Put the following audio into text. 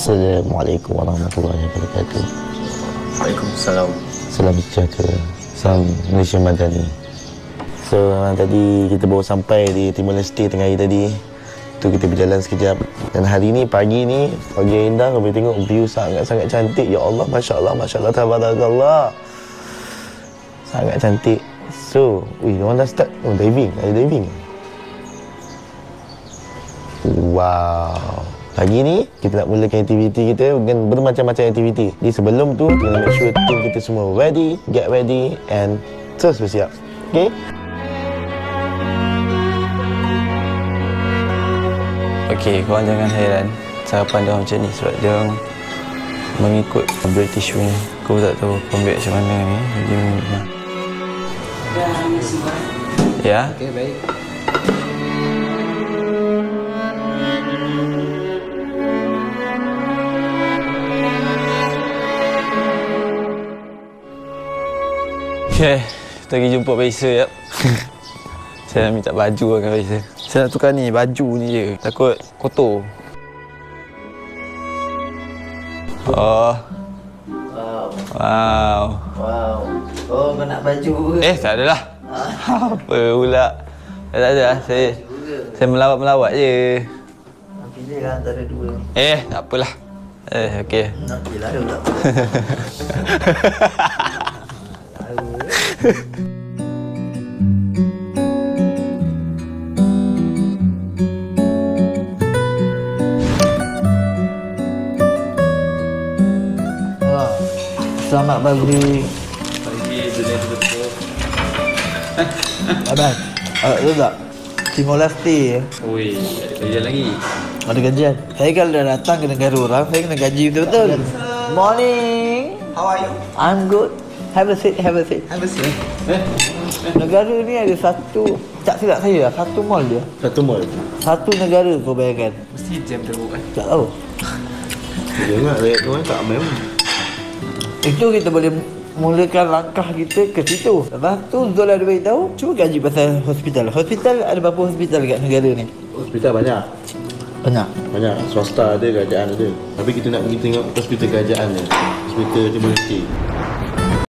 Assalamualaikum warahmatullahi wabarakatuh. Waalaikumsalam. Salam sejahtera. Salam Malaysia Madani. So tadi kita baru sampai di Timor Leste tengah hari tadi. Tu kita berjalan sekejap. Dan hari ni, pagi ni, pagi yang indah. Kau boleh tengok view sangat-sangat cantik. Ya Allah, Masya Allah, Masya Allah, Tabarakallah. Sangat cantik. So, orang dah start. Diving. Ada diving. Wow. Pagi ni, kita nak mulakan aktiviti kita dengan bermacam-macam aktiviti. Jadi sebelum tu, kita nak make sure team kita semua ready, get ready and terus bersiap. Okay? Okey, korang jangan heran sarapan dia macam ni sebab dia mengikut British punya. Kau tak tahu pembiak macam mana ni. Ya? Okey, baik. Okay, kita pergi jumpa Faisal ya. Saya nak minta baju dengan Faisal. Saya nak tukar ni, baju ni je. Takut kotor. Oh. Wow. Oh, kau nak baju ke? Tak adalah. Apa pula? Tak ada lah. Saya melawat-melawat je. Nak pilih lah antara dua ni. Tak apalah. Okey. Nak pilih lah tak? Selamat pagi. Pagi, dunia betul. Abang, ada tak? Timor Leste. Oi, ada kerja lagi. Ada gajian. Saya kalau dah datang ke negara orang, saya kena gaji betul-betul. Morning. How are you? I'm good. Have a seat, have a seat. Have a seat. Negara ni ada satu, tak silap saya lah, satu mall dia. Satu mall. Satu negara kau bayangkan. Mesti jam teruk kan? Tak tahu. Dia ingat rakyat tu tak memang. Itu kita boleh mulakan langkah kita ke situ. Lepas tu Zul ada beritahu, cuba kaji pasal hospital. Hospital ada berapa hospital kat negara ni? Hospital banyak. Banyak. Swasta ada, kerajaan ada. Tapi kita nak pergi tengok hospital kerajaan ni. Hospital Timor Leste.